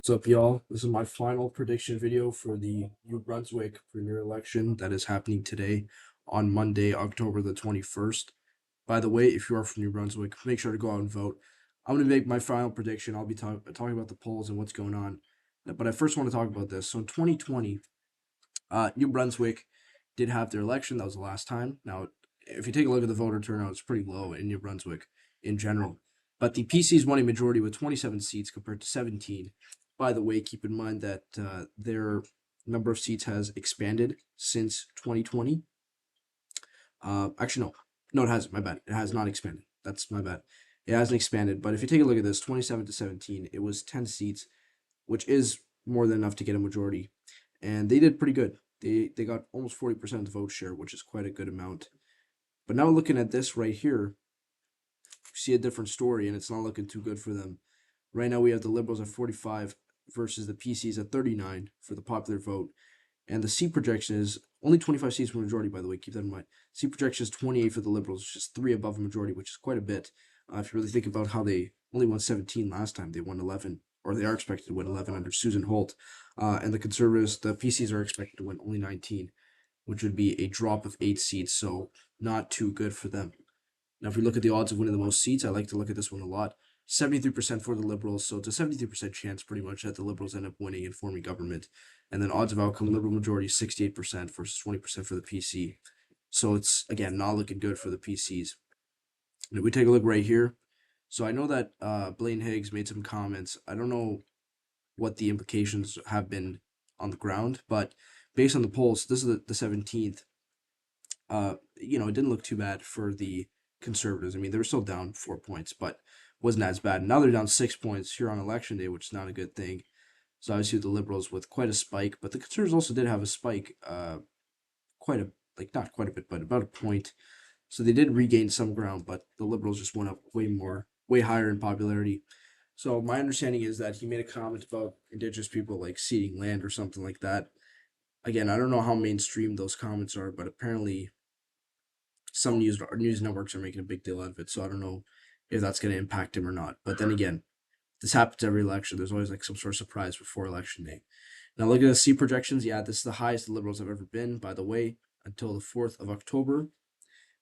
What's up, y'all? This is my final prediction video for the New Brunswick premier election that is happening today on Monday, October the 21st. By the way, if you are from New Brunswick, make sure to go out and vote. I'm going to make my final prediction. I'll be talking about the polls and what's going on. But I first want to talk about this. So in 2020, New Brunswick did have their election. That was the last time. Now, if you take a look at the voter turnout, it's pretty low in New Brunswick in general. But the PCs won a majority with 27 seats compared to 17. By the way, keep in mind that their number of seats has expanded since 2020. Actually, no, it hasn't. My bad. It has not expanded. That's my bad. It hasn't expanded. But if you take a look at this, 27 to 17, it was 10 seats, which is more than enough to get a majority. And they did pretty good. They got almost 40% of the vote share, which is quite a good amount. But now looking at this right here, you see a different story, and it's not looking too good for them. Right now we have the Liberals at 45 versus the PCs at 39 for the popular vote. And the seat projection is only 25 seats for majority, by the way. Keep that in mind. Seat projection is 28 for the Liberals, just 3 above a majority, which is quite a bit. If you really think about how they only won 17 last time, they won 11, or they are expected to win 11 under Susan Holt. And the Conservatives, the PCs are expected to win only 19, which would be a drop of 8 seats, so not too good for them. Now, if we look at the odds of winning the most seats, I like to look at this one a lot. 73% for the Liberals, so it's a 73% chance pretty much that the Liberals end up winning and forming government. And then odds of outcome, Liberal majority, 68% versus 20% for the PC. So it's, again, not looking good for the PCs. And if we take a look right here, so I know that Blaine Higgs made some comments. I don't know what the implications have been on the ground, but based on the polls, this is the 17th. It didn't look too bad for the Conservatives. I mean, they were still down 4 points, but wasn't as bad. Now they're down 6 points here on election day, which is not a good thing. So obviously the Liberals with quite a spike, but the Conservatives also did have a spike, not quite a bit, but about a point. So they did regain some ground, but the Liberals just went up way higher in popularity. So my understanding is that he made a comment about Indigenous people like ceding land or something like that. Again, I don't know how mainstream those comments are, but apparently some news networks are making a big deal out of it. So I don't know if that's going to impact him or not. But then again, this happens every election. There's always like some sort of surprise before election day. Now look at the seat projections. Yeah, this is the highest the Liberals have ever been. By the way, until the 4th of October,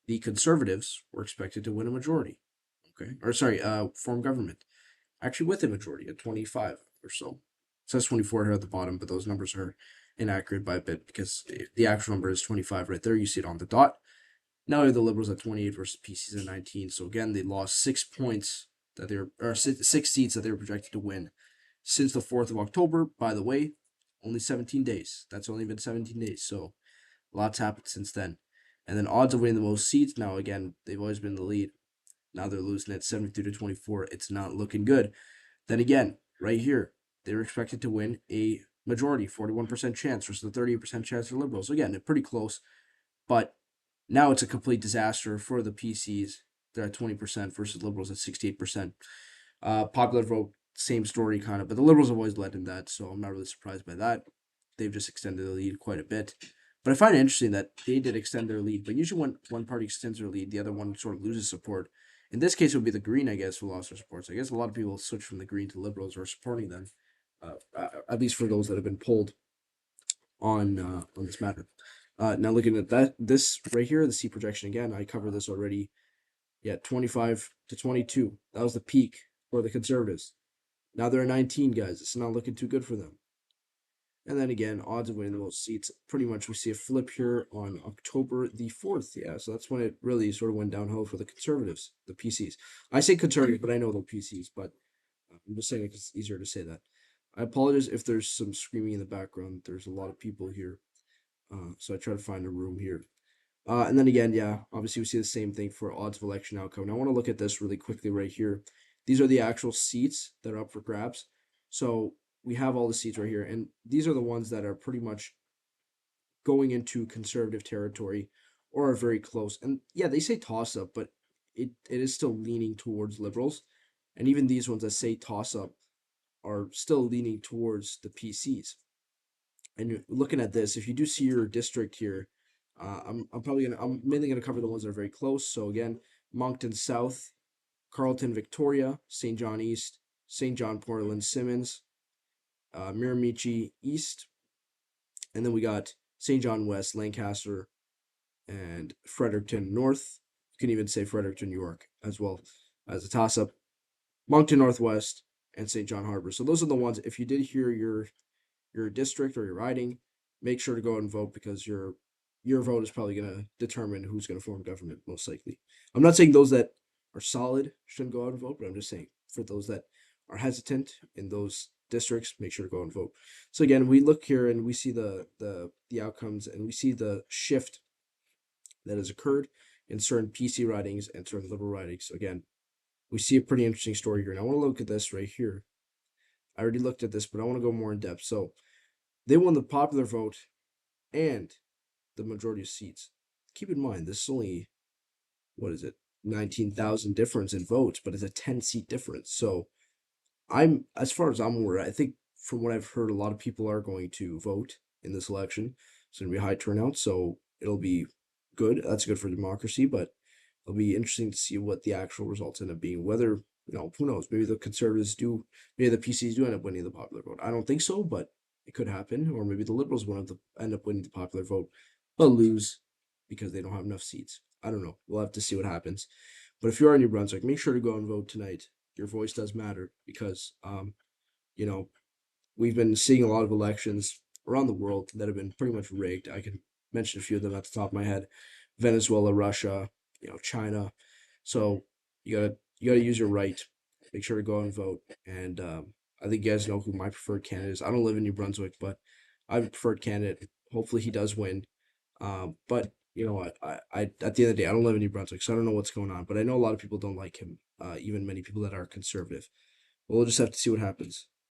the Conservatives were expected to win a majority. Form government. Actually, with a majority at 25 or so. It says 24 here at the bottom, but those numbers are inaccurate by a bit because the actual number is 25 right there. You see it on the dot. Now the Liberals at 28 versus PCs at 19. So again, they lost 6 points six seats that they were projected to win since the 4th of October. By the way, only 17 days. That's only been 17 days. So lots happened since then. And then odds of winning the most seats. Now again, they've always been the lead. Now they're losing at 73 to 24. It's not looking good. Then again, right here, they were expected to win a majority, 41% chance versus the 38% chance for Liberals. So again, they're pretty close, but now it's a complete disaster for the PCs. They're at 20% versus Liberals at 68%. Popular vote, same story kind of, but the Liberals have always led in that, so I'm not really surprised by that. They've just extended the lead quite a bit. But I find it interesting that they did extend their lead, but usually when one party extends their lead, the other one sort of loses support. In this case, it would be the Green, I guess, who lost their support. So I guess a lot of people switch from the Green to Liberals or are supporting them, at least for those that have been polled on this matter. Now looking at this right here, the seat projection again, I covered this already. Yeah, 25 to 22. That was the peak for the Conservatives. Now they're at 19, guys. It's not looking too good for them. And then again, odds of winning the most seats. Pretty much we see a flip here on October the 4th. Yeah, so that's when it really sort of went downhill for the Conservatives, the PCs. I say conservative, but I know they're PCs, but I'm just saying it's easier to say that. I apologize if there's some screaming in the background. There's a lot of people here. So I try to find a room here. And then again, yeah, obviously we see the same thing for odds of election outcome. Now I want to look at this really quickly right here. These are the actual seats that are up for grabs. So we have all the seats right here, and these are the ones that are pretty much going into conservative territory or are very close. And yeah, they say toss up, but it is still leaning towards Liberals. And even these ones that say toss up are still leaning towards the PCs. And looking at this, if you do see your district here, I'm mainly gonna cover the ones that are very close. So again, Moncton South, Carleton Victoria, St. John East, St. John Portland Simmons, Miramichi East, and then we got St. John West, Lancaster, and Fredericton North. You can even say Fredericton, New York, as well as a toss up. Moncton Northwest and St. John Harbor. So those are the ones. If you did hear your district or your riding, make sure to go and vote because your vote is probably going to determine who's going to form government most likely. I'm not saying those that are solid shouldn't go out and vote, but I'm just saying for those that are hesitant in those districts, make sure to go and vote. So again, we look here and we see the outcomes and we see the shift that has occurred in certain PC ridings and certain liberal ridings. So again, we see a pretty interesting story here. And I want to look at this right here. I already looked at this, but I want to go more in depth. So they won the popular vote and the majority of seats. Keep in mind, this is only, what is it, 19,000 difference in votes, but it's a 10-seat difference. So as far as I'm aware, I think from what I've heard, a lot of people are going to vote in this election. It's going to be a high turnout, so it'll be good. That's good for democracy, but it'll be interesting to see what the actual results end up being. Whether, who knows? Maybe the conservatives do, maybe the PCs do end up winning the popular vote. I don't think so, but it could happen. Or maybe the liberals end up winning the popular vote, but lose because they don't have enough seats. I don't know. We'll have to see what happens. But if you are in New Brunswick, make sure to go and vote tonight. Your voice does matter because, you know, we've been seeing a lot of elections around the world that have been pretty much rigged. I can mention a few of them at the top of my head: Venezuela, Russia, China. So you gotta use your right. Make sure to go and vote. And I think you guys know who my preferred candidate is. I don't live in New Brunswick, but I have a preferred candidate. Hopefully he does win. But you know what? I at the end of the day, I don't live in New Brunswick, so I don't know what's going on. But I know a lot of people don't like him. Even many people that are conservative. We'll just have to see what happens.